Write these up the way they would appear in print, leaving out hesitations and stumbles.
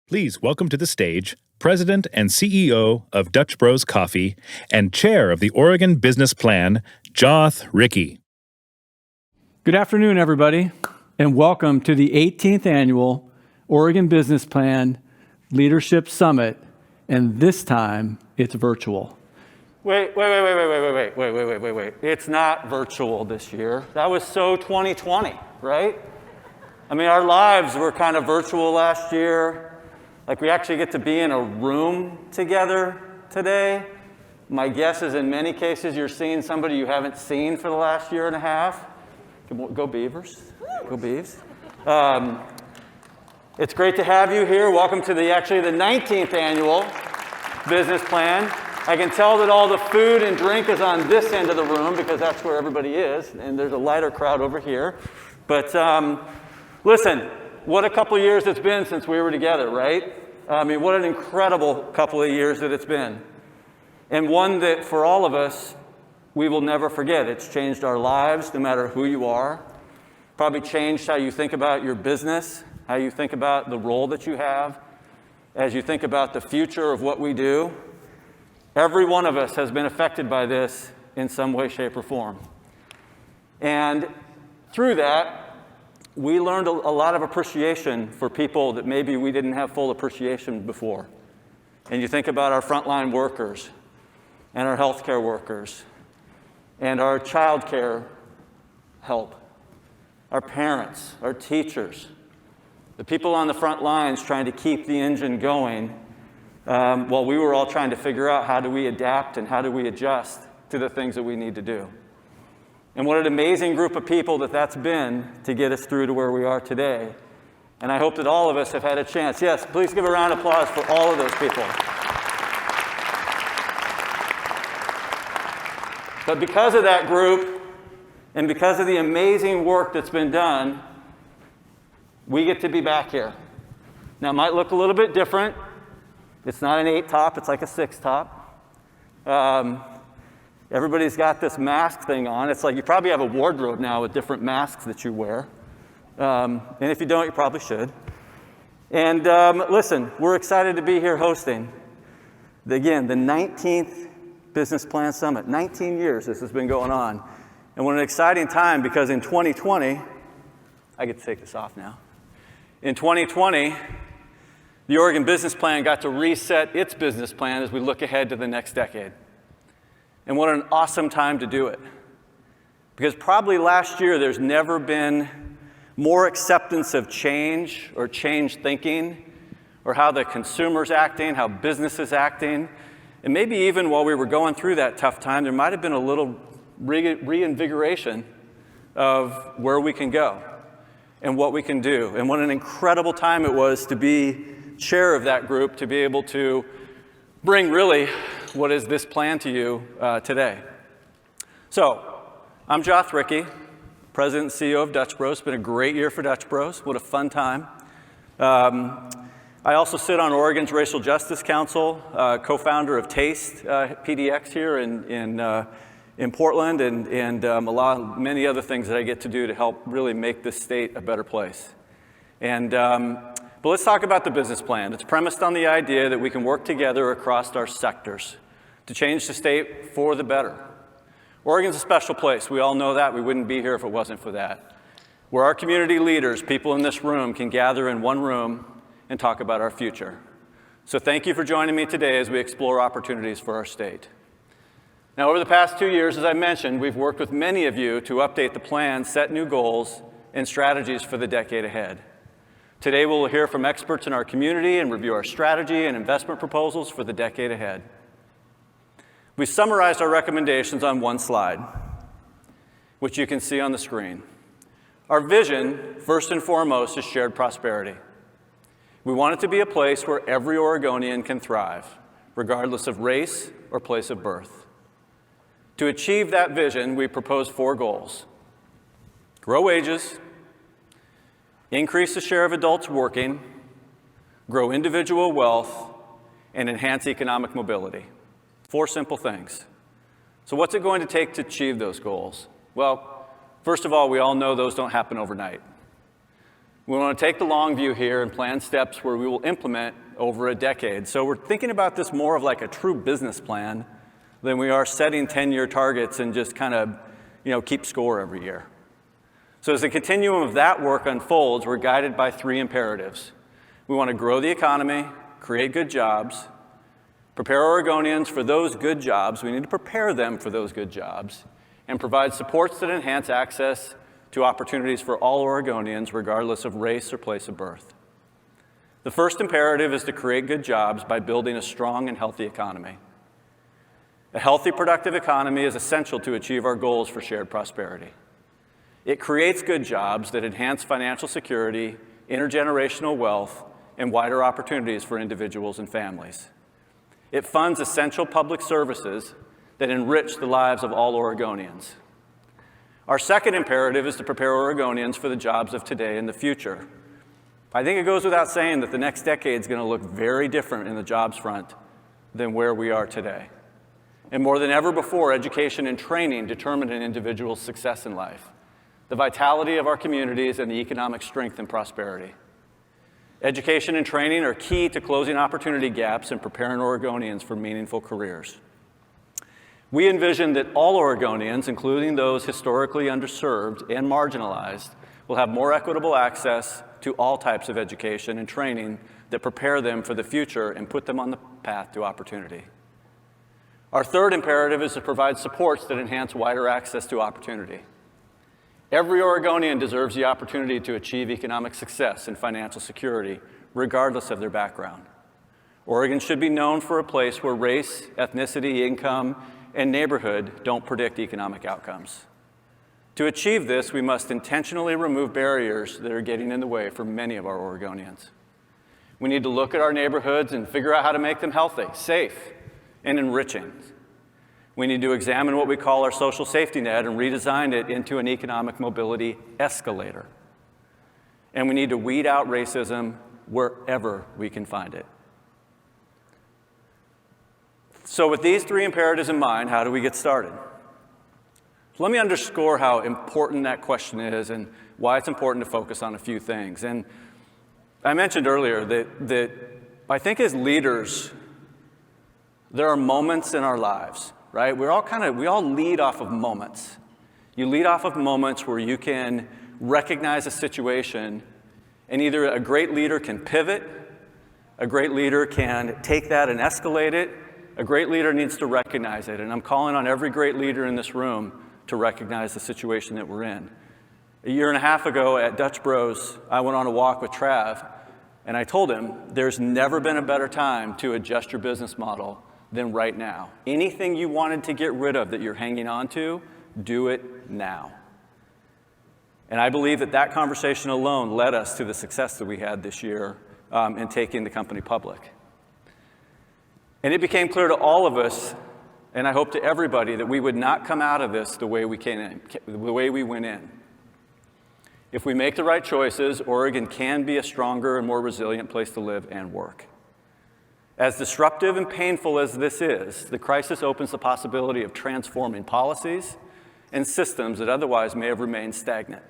Please welcome to the stage President and CEO of Dutch Bros Coffee and Chair of the Oregon Business Plan, Joth Ricci. Good afternoon, everybody, and welcome to the 18th Annual Oregon Business Plan Leadership Summit, and this time it's virtual. Wait. It's not virtual this year. That was so 2020, right? I mean, our lives were kind of virtual last year. Like, we actually get to be in a room together today. My guess is in many cases you're seeing somebody you haven't seen for the last year and a half. Go Beavers. Go Beavs. It's great to have you here. Welcome to the 19th Annual Business Plan. I can tell that all the food and drink is on this end of the room because that's where everybody is, and there's a lighter crowd over here. But listen, what a couple of years it's been since we were together, right? I mean, what an incredible couple of years that it's been. And one that, for all of us, we will never forget. It's changed our lives, no matter who you are. Probably changed how you think about your business, how you think about the role that you have, as you think about the future of what we do. Every one of us has been affected by this in some way, shape, or form. And through that, we learned a lot of appreciation for people that maybe we didn't have full appreciation before. And you think about our frontline workers and our healthcare workers and our childcare help, our parents, our teachers, the people on the front lines trying to keep the engine going while we were all trying to figure out how do we adapt and how do we adjust to the things that we need to do. And what an amazing group of people that's been to get us through to where we are today. And I hope that all of us have had a chance. Yes, please give a round of applause for all of those people. But because of that group, and because of the amazing work that's been done, we get to be back here. Now, it might look a little bit different. It's not an 8 top, it's like a 6 top. Everybody's got this mask thing on. It's like you probably have a wardrobe now with different masks that you wear. And if you don't, you probably should. And listen, we're excited to be here hosting, the 19th Business Plan Summit. 19 years this has been going on. And what an exciting time, because in 2020, I get to take this off now. In 2020, the Oregon Business Plan got to reset its business plan as we look ahead to the next decade. And what an awesome time to do it. Because probably last year there's never been more acceptance of change or change thinking or how the consumer's acting, how business is acting. And maybe even while we were going through that tough time, there might have been a little reinvigoration of where we can go and what we can do. And what an incredible time it was to be chair of that group, to be able to bring really what is this plan to you today. So, I'm Joth Ricci, President and CEO of Dutch Bros. It's been a great year for Dutch Bros. What a fun time. I also sit on Oregon's Racial Justice Council, co-founder of TASTE PDX here in Portland, and many other things that I get to do to help really make this state a better place. But let's talk about the business plan. It's premised on the idea that we can work together across our sectors to change the state for the better. Oregon's a special place. We all know that. We wouldn't be here if it wasn't for that. Where our community leaders, people in this room, can gather in one room and talk about our future. So thank you for joining me today as we explore opportunities for our state. Now, over the past 2 years, as I mentioned, we've worked with many of you to update the plan, set new goals, and strategies for the decade ahead. Today, we'll hear from experts in our community and review our strategy and investment proposals for the decade ahead. We summarized our recommendations on one slide, which you can see on the screen. Our vision, first and foremost, is shared prosperity. We want it to be a place where every Oregonian can thrive, regardless of race or place of birth. To achieve that vision, we propose 4 goals: grow wages, increase the share of adults working, grow individual wealth, and enhance economic mobility. 4 simple things. So what's it going to take to achieve those goals? Well, first of all, we all know those don't happen overnight. We want to take the long view here and plan steps where we will implement over a decade. So we're thinking about this more of like a true business plan than we are setting 10-year targets and just kind of, keep score every year. So as the continuum of that work unfolds, we're guided by 3 imperatives. We want to grow the economy, create good jobs, prepare Oregonians for those good jobs. We need to prepare them for those good jobs, and provide supports that enhance access to opportunities for all Oregonians, regardless of race or place of birth. The first imperative is to create good jobs by building a strong and healthy economy. A healthy, productive economy is essential to achieve our goals for shared prosperity. It creates good jobs that enhance financial security, intergenerational wealth, and wider opportunities for individuals and families. It funds essential public services that enrich the lives of all Oregonians. Our second imperative is to prepare Oregonians for the jobs of today and the future. I think it goes without saying that the next decade is going to look very different in the jobs front than where we are today. And more than ever before, education and training determine an individual's success in life, the vitality of our communities, and the economic strength and prosperity. Education and training are key to closing opportunity gaps and preparing Oregonians for meaningful careers. We envision that all Oregonians, including those historically underserved and marginalized, will have more equitable access to all types of education and training that prepare them for the future and put them on the path to opportunity. Our third imperative is to provide supports that enhance wider access to opportunity. Every Oregonian deserves the opportunity to achieve economic success and financial security, regardless of their background. Oregon should be known for a place where race, ethnicity, income, and neighborhood don't predict economic outcomes. To achieve this, we must intentionally remove barriers that are getting in the way for many of our Oregonians. We need to look at our neighborhoods and figure out how to make them healthy, safe, and enriching. We need to examine what we call our social safety net and redesign it into an economic mobility escalator. And we need to weed out racism wherever we can find it. So with these 3 imperatives in mind, how do we get started? So let me underscore how important that question is and why it's important to focus on a few things. And I mentioned earlier that I think as leaders, there are moments in our lives, right? We all lead off of moments. You lead off of moments where you can recognize a situation, and either a great leader can pivot, a great leader can take that and escalate it, a great leader needs to recognize it. And I'm calling on every great leader in this room to recognize the situation that we're in. A year and a half ago at Dutch Bros, I went on a walk with Trav, and I told him, there's never been a better time to adjust your business model than right now. Anything you wanted to get rid of that you're hanging on to, do it now. And I believe that conversation alone led us to the success that we had this year in taking the company public. And it became clear to all of us, and I hope to everybody, that we would not come out of this the way we went in. If we make the right choices, Oregon can be a stronger and more resilient place to live and work. As disruptive and painful as this is, the crisis opens the possibility of transforming policies and systems that otherwise may have remained stagnant.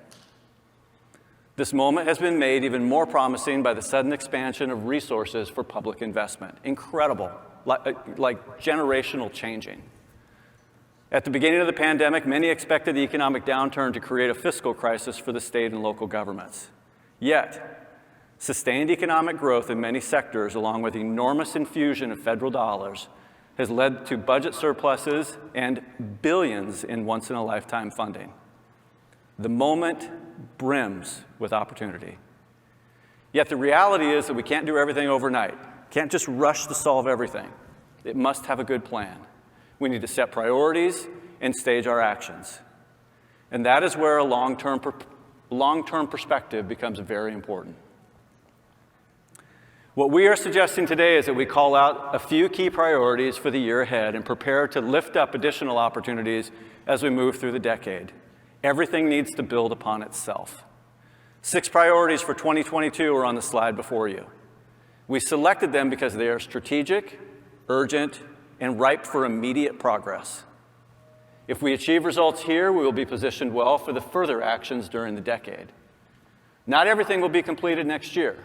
This moment has been made even more promising by the sudden expansion of resources for public investment. Incredible, like generational changing. At the beginning of the pandemic, many expected the economic downturn to create a fiscal crisis for the state and local governments. Yet, sustained economic growth in many sectors, along with enormous infusion of federal dollars, has led to budget surpluses and billions in once-in-a-lifetime funding. The moment brims with opportunity. Yet the reality is that we can't do everything overnight. Can't just rush to solve everything. It must have a good plan. We need to set priorities and stage our actions. And that is where a long-term perspective becomes very important. What we are suggesting today is that we call out a few key priorities for the year ahead and prepare to lift up additional opportunities as we move through the decade. Everything needs to build upon itself. 6 priorities for 2022 are on the slide before you. We selected them because they are strategic, urgent, and ripe for immediate progress. If we achieve results here, we will be positioned well for the further actions during the decade. Not everything will be completed next year,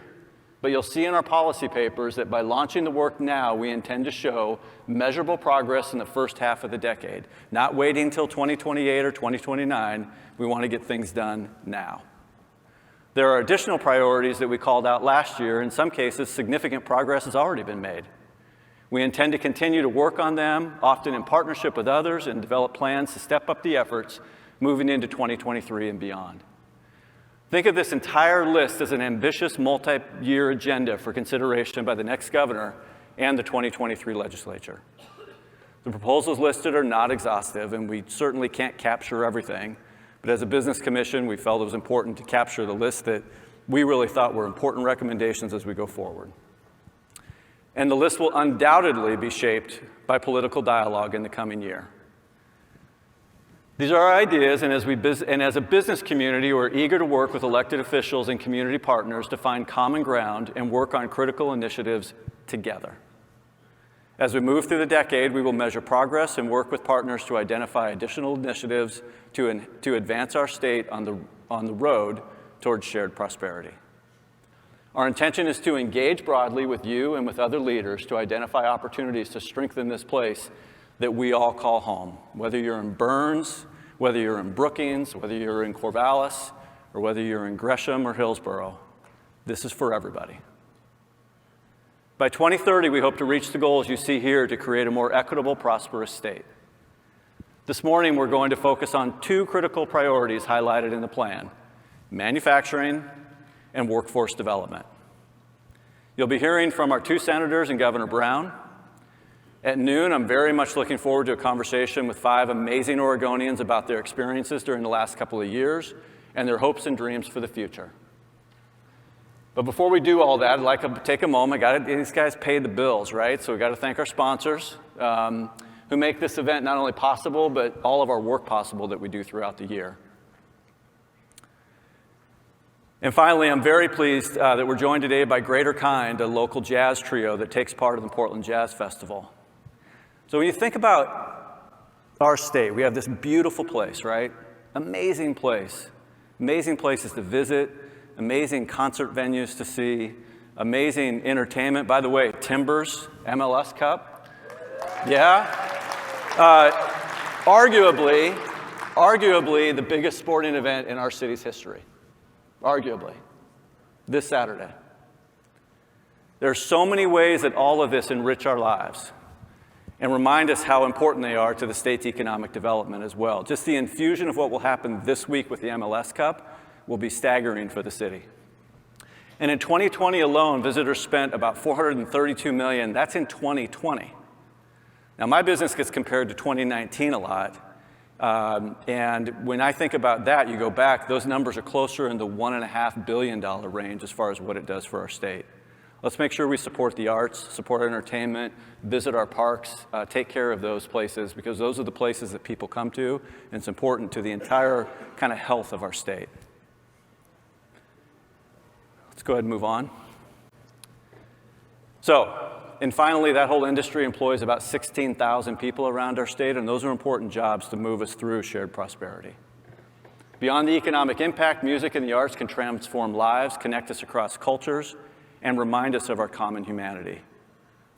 but you'll see in our policy papers that by launching the work now, we intend to show measurable progress in the first half of the decade. Not waiting until 2028 or 2029, we want to get things done now. There are additional priorities that we called out last year. In some cases, significant progress has already been made. We intend to continue to work on them, often in partnership with others, and develop plans to step up the efforts moving into 2023 and beyond. Think of this entire list as an ambitious multi-year agenda for consideration by the next governor and the 2023 legislature. The proposals listed are not exhaustive, and we certainly can't capture everything, but as a business commission, we felt it was important to capture the list that we really thought were important recommendations as we go forward. And the list will undoubtedly be shaped by political dialogue in the coming year. These are our ideas, and as a business community, we're eager to work with elected officials and community partners to find common ground and work on critical initiatives together. As we move through the decade, we will measure progress and work with partners to identify additional initiatives to advance our state on the road towards shared prosperity. Our intention is to engage broadly with you and with other leaders to identify opportunities to strengthen this place that we all call home, whether you're in Burns, whether you're in Brookings, whether you're in Corvallis, or whether you're in Gresham or Hillsborough. This is for everybody. By 2030, we hope to reach the goals you see here to create a more equitable, prosperous state. This morning, we're going to focus on two critical priorities highlighted in the plan: manufacturing and workforce development. You'll be hearing from our two senators and Governor Brown. At noon, I'm very much looking forward to a conversation with 5 amazing Oregonians about their experiences during the last couple of years and their hopes and dreams for the future. But before we do all that, I'd like to take a moment. These guys pay the bills, right? So we've got to thank our sponsors who make this event not only possible, but all of our work possible that we do throughout the year. And finally, I'm very pleased that we're joined today by Greater Kind, a local jazz trio that takes part in the Portland Jazz Festival. So when you think about our state, we have this beautiful place, right? Amazing place. Amazing places to visit, amazing concert venues to see, amazing entertainment. By the way, Timbers, MLS Cup. Yeah. Arguably the biggest sporting event in our city's history. Arguably. This Saturday. There are so many ways that all of this enrich our lives and remind us how important they are to the state's economic development as well. Just the infusion of what will happen this week with the MLS Cup will be staggering for the city. And in 2020 alone, visitors spent about $432 million. That's in 2020. Now, my business gets compared to 2019 a lot. And when I think about that, you go back, those numbers are closer in the $1.5 billion range as far as what it does for our state. Let's make sure we support the arts, support entertainment, visit our parks, take care of those places, because those are the places that people come to, and it's important to the entire kind of health of our state. Let's go ahead and move on. And finally, that whole industry employs about 16,000 people around our state, and those are important jobs to move us through shared prosperity. Beyond the economic impact, music and the arts can transform lives, connect us across cultures, and remind us of our common humanity.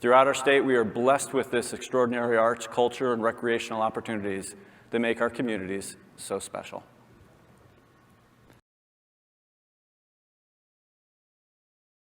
Throughout our state, we are blessed with this extraordinary arts, culture, and recreational opportunities that make our communities so special.